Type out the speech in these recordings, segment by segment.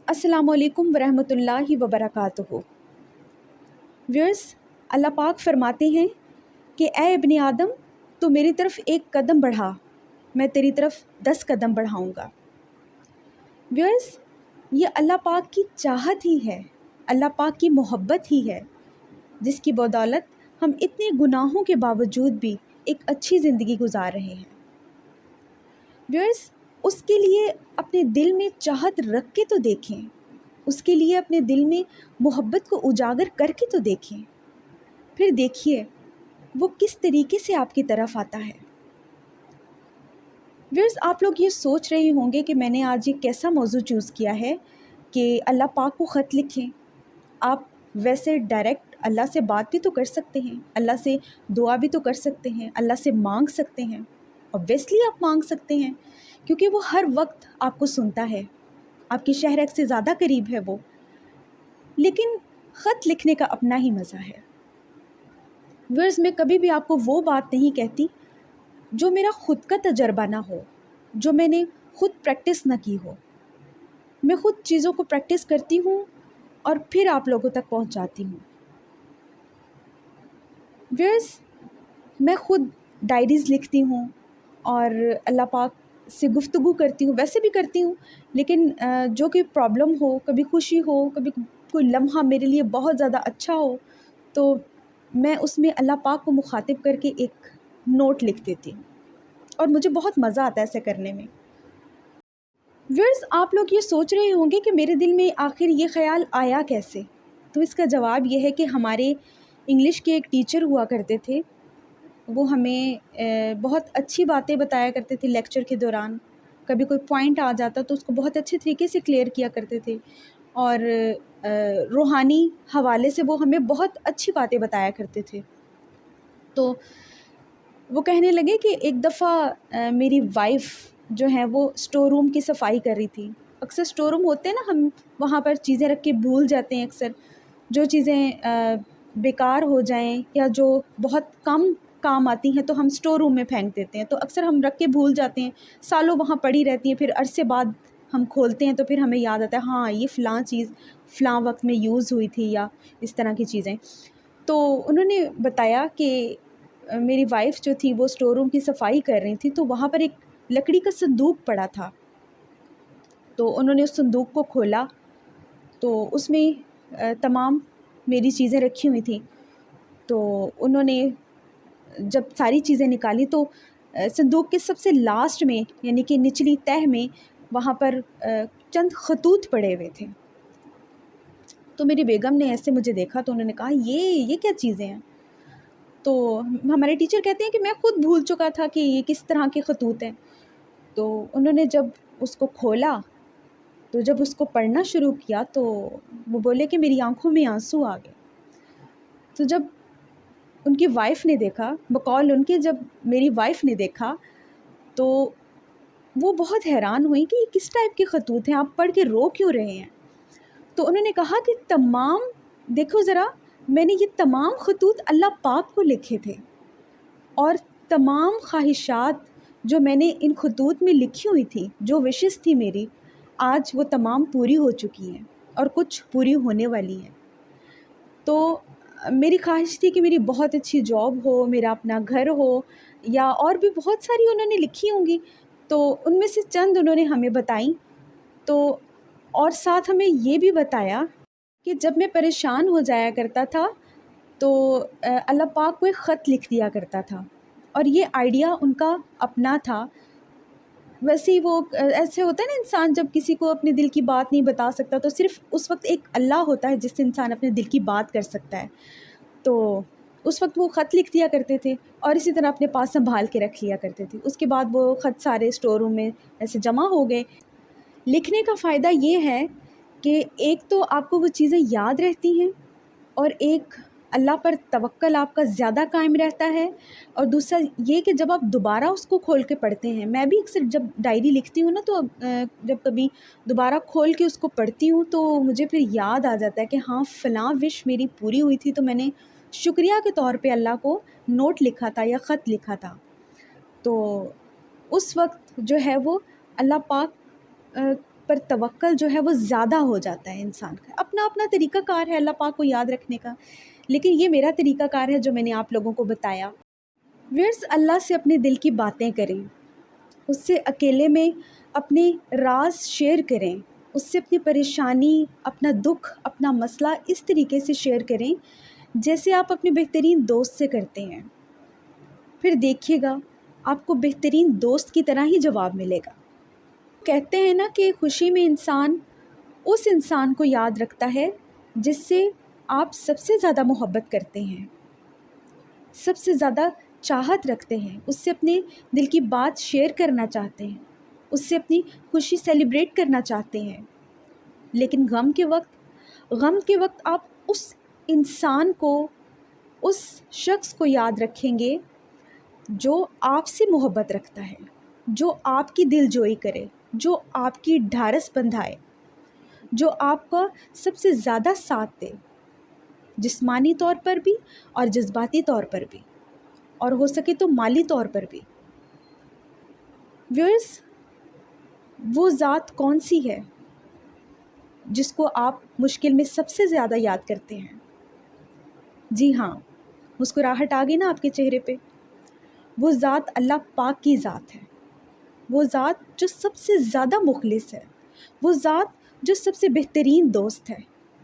अस्सलामु अलैकुम वरहमतुल्लाहि वबरकातुहू। व्यूअर्स, अल्लाह पाक फरमाते हैं कि ए इब्ने आदम, तो मेरी तरफ एक कदम बढ़ा, मैं तेरी तरफ 10 कदम बढ़ाऊँगा। व्यूअर्स, ये अल्लाह पाक की चाहत ही है, अल्लाह पाक की मोहब्बत ही है, जिसकी बदौलत हम इतने गुनाहों के बावजूद भी एक अच्छी ज़िंदगी गुजार रहे हैं। व्यूअर्स, उसके लिए अपने दिल में चाहत रख के तो देखें, उसके लिए अपने दिल में मोहब्बत को उजागर करके तो देखें, फिर देखिए वो किस तरीके से आपकी तरफ आता है। व्यूअर्स, आप लोग ये सोच रहे होंगे कि मैंने आज ये कैसा मौजू चूज़ किया है कि अल्लाह पाक को ख़त लिखें। आप वैसे डायरेक्ट अल्लाह से बात भी तो कर सकते हैं, अल्लाह से दुआ भी तो कर सकते हैं, अल्लाह से मांग सकते हैं। ऑब्वियसली आप मांग सकते हैं, क्योंकि वो हर वक्त आपको सुनता है, आपकी शहरक से ज़्यादा करीब है वो। लेकिन ख़त लिखने का अपना ही मज़ा है। व्यूअर्स, मैं कभी भी आपको वो बात नहीं कहती जो मेरा ख़ुद का तजर्बा ना हो, जो मैंने ख़ुद प्रैक्टिस ना की हो। मैं ख़ुद चीज़ों को प्रैक्टिस करती हूँ और फिर आप लोगों तक पहुँचाती हूँ। व्यूअर्स, मैं ख़ुद डायरीज़ लिखती हूँ और अल्लाह पाक से गुफ्तगू करती हूँ, वैसे भी करती हूँ, लेकिन जो कोई प्रॉब्लम हो, कभी खुशी हो, कभी कोई लम्हा मेरे लिए बहुत ज़्यादा अच्छा हो, तो मैं उसमें अल्लाह पाक को मुखातिब करके एक नोट लिख देती हूँ और मुझे बहुत मज़ा आता है ऐसे करने में। व्यूअर्स, आप लोग ये सोच रहे होंगे कि मेरे दिल में आखिर ये ख़्याल आया कैसे? तो इसका जवाब ये है कि हमारे इंग्लिश के एक टीचर हुआ करते थे। वो हमें बहुत अच्छी बातें बताया करते थे लेक्चर के दौरान। कभी कोई पॉइंट आ जाता तो उसको बहुत अच्छे तरीके से क्लियर किया करते थे और रूहानी हवाले से वो हमें बहुत अच्छी बातें बताया करते थे। तो वो कहने लगे कि एक दफ़ा मेरी वाइफ़ जो है वो स्टोर रूम की सफाई कर रही थी। अक्सर स्टोर रूम होते हैं ना, हम वहाँ पर चीज़ें रख के भूल जाते हैं अक्सर। जो चीज़ें बेकार हो जाएं या जो बहुत कम काम आती हैं तो हम स्टोर रूम में फेंक देते हैं, तो अक्सर हम रख के भूल जाते हैं, सालों वहाँ पड़ी रहती हैं, फिर अरसे बाद हम खोलते हैं तो फिर हमें याद आता है, हाँ ये फ़लाँ चीज़ फ़लाँ वक्त में यूज़ हुई थी या इस तरह की चीज़ें। तो उन्होंने बताया कि मेरी वाइफ़ जो थी वो स्टोर रूम की सफाई कर रही थी, तो वहाँ पर एक लकड़ी का संदूक पड़ा था। तो उन्होंने उस संदूक को खोला तो उसमें तमाम मेरी चीज़ें रखी हुई थी। तो उन्होंने जब सारी चीज़ें निकाली तो संदूक के सबसे लास्ट में, यानी कि निचली तह में, वहाँ पर चंद खतूत पड़े हुए थे। तो मेरी बेगम ने ऐसे मुझे देखा तो उन्होंने कहा, ये क्या चीज़ें हैं? तो हमारे टीचर कहते हैं कि मैं ख़ुद भूल चुका था कि ये किस तरह के खतूत हैं। तो उन्होंने जब उसको खोला, तो जब उसको पढ़ना शुरू किया तो वो बोले कि मेरी आँखों में आंसू आ गए। तो जब उनकी वाइफ़ ने देखा, बकौल उनके जब मेरी वाइफ़ ने देखा, तो वो बहुत हैरान हुई कि ये किस टाइप के खतूत हैं, आप पढ़ के रो क्यों रहे हैं? तो उन्होंने कहा कि देखो ज़रा, मैंने ये तमाम खतूत अल्लाह पाक को लिखे थे और तमाम ख्वाहिशात जो मैंने इन खतूत में लिखी हुई थी, जो विशेस थी मेरी, आज वो तमाम पूरी हो चुकी हैं और कुछ पूरी होने वाली हैं। तो मेरी ख्वाहिश थी कि मेरी बहुत अच्छी जॉब हो, मेरा अपना घर हो, या और भी बहुत सारी उन्होंने लिखी होंगी, तो उनमें से चंद उन्होंने हमें बताई। तो और साथ हमें ये भी बताया कि जब मैं परेशान हो जाया करता था तो अल्लाह पाक को एक ख़त लिख दिया करता था, और ये आइडिया उनका अपना था। वैसे ही वो ऐसे होता है ना, इंसान जब किसी को अपने दिल की बात नहीं बता सकता तो सिर्फ़ उस वक्त एक अल्लाह होता है जिससे इंसान अपने दिल की बात कर सकता है। तो उस वक्त वो ख़त लिख दिया करते थे और इसी तरह अपने पास संभाल के रख लिया करते थे। उसके बाद वो ख़त सारे स्टोर रूम में ऐसे जमा हो गए। लिखने का फ़ायदा ये है कि एक तो आपको वो चीज़ें याद रहती हैं, और एक अल्लाह पर तवक्कल आपका ज़्यादा कायम रहता है, और दूसरा ये कि जब आप दोबारा उसको खोल के पढ़ते हैं, मैं भी अक्सर जब डायरी लिखती हूँ ना, तो जब कभी दोबारा खोल के उसको पढ़ती हूँ तो मुझे फिर याद आ जाता है कि हाँ फ़लाँ विश मेरी पूरी हुई थी, तो मैंने शुक्रिया के तौर पे अल्लाह को नोट लिखा था या ख़त लिखा था। तो उस वक्त जो है वो अल्लाह पाक پر توکل جو ہے وہ زیادہ ہو جاتا ہے انسان کا. اپنا اپنا طریقہ کار ہے اللہ پاک کو یاد رکھنے کا، لیکن یہ میرا طریقہ کار ہے جو میں نے آپ لوگوں کو بتایا. ویئرس اللہ سے اپنے دل کی باتیں کریں، اس سے اکیلے میں اپنے راز شیئر کریں، اس سے اپنی پریشانی، اپنا دکھ، اپنا مسئلہ اس طریقے سے شیئر کریں جیسے آپ اپنے بہترین دوست سے کرتے ہیں. پھر دیکھیے گا آپ کو بہترین دوست کی طرح ہی جواب ملے گا. کہتے ہیں نا کہ خوشی میں انسان اس انسان کو یاد رکھتا ہے جس سے آپ سب سے زیادہ محبت کرتے ہیں، سب سے زیادہ چاہت رکھتے ہیں، اس سے اپنے دل کی بات شیئر کرنا چاہتے ہیں، اس سے اپنی خوشی سیلیبریٹ کرنا چاہتے ہیں. لیکن غم کے وقت آپ اس انسان کو، اس شخص کو یاد رکھیں گے جو آپ سے محبت رکھتا ہے، جو آپ کی دل جوئی کرے، جو آپ کی ڈھارس بندھائے، جو آپ کا سب سے زیادہ ساتھ دے، جسمانی طور پر بھی اور جذباتی طور پر بھی، اور ہو سکے تو مالی طور پر بھی. ویئرس، وہ ذات کون سی ہے جس کو آپ مشکل میں سب سے زیادہ یاد کرتے ہیں؟ جی ہاں، مسکراہٹ آ گئی نا آپ کے چہرے پہ. وہ ذات اللہ پاک کی ذات ہے، وہ ذات جو سب سے زیادہ مخلص ہے، وہ ذات جو سب سے بہترین دوست ہے.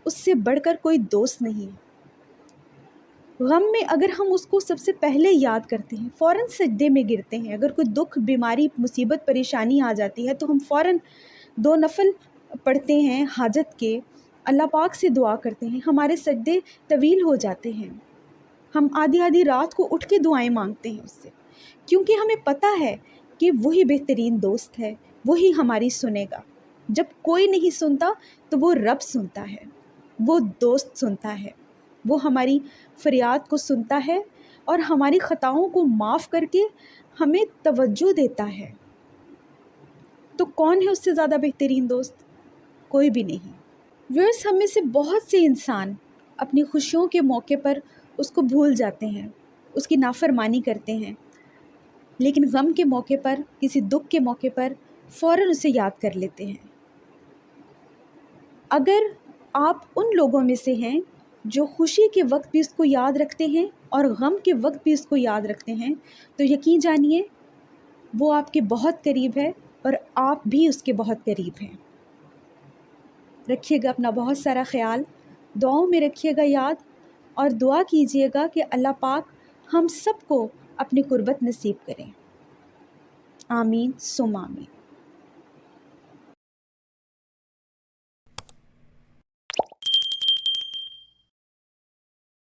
اس سے بڑھ کر کوئی دوست نہیں ہے. غم میں اگر ہم اس کو سب سے پہلے یاد کرتے ہیں، فوراً سجدے میں گرتے ہیں. اگر کوئی دکھ، بیماری، مصیبت، پریشانی آ جاتی ہے تو ہم فوراً 2 نفل پڑھتے ہیں حاجت کے، اللہ پاک سے دعا کرتے ہیں. ہمارے سجدے طویل ہو جاتے ہیں، ہم آدھی آدھی رات کو اٹھ کے دعائیں مانگتے ہیں اس سے، کیونکہ ہمیں پتہ ہے کہ وہی بہترین دوست ہے، وہی ہماری سنے گا. جب کوئی نہیں سنتا تو وہ رب سنتا ہے، وہ دوست سنتا ہے، وہ ہماری فریاد کو سنتا ہے اور ہماری خطاؤں کو معاف کر کے ہمیں توجہ دیتا ہے. تو کون ہے اس سے زیادہ بہترین دوست؟ کوئی بھی نہیں. ویئرس، ہم میں سے بہت سے انسان اپنی خوشیوں کے موقع پر اس کو بھول جاتے ہیں، اس کی نافرمانی کرتے ہیں، لیکن غم کے موقع پر، کسی دکھ کے موقع پر فوراً اسے یاد کر لیتے ہیں. اگر آپ ان لوگوں میں سے ہیں جو خوشی کے وقت بھی اس کو یاد رکھتے ہیں اور غم کے وقت بھی اس کو یاد رکھتے ہیں، تو یقین جانیے وہ آپ کے بہت قریب ہے اور آپ بھی اس کے بہت قریب ہیں. رکھیے گا اپنا بہت سارا خیال، دعاؤں میں رکھیے گا یاد، اور دعا کیجیے گا کہ اللہ پاک ہم سب کو اپنی قربت نصیب کریں. آمین ثم آمین.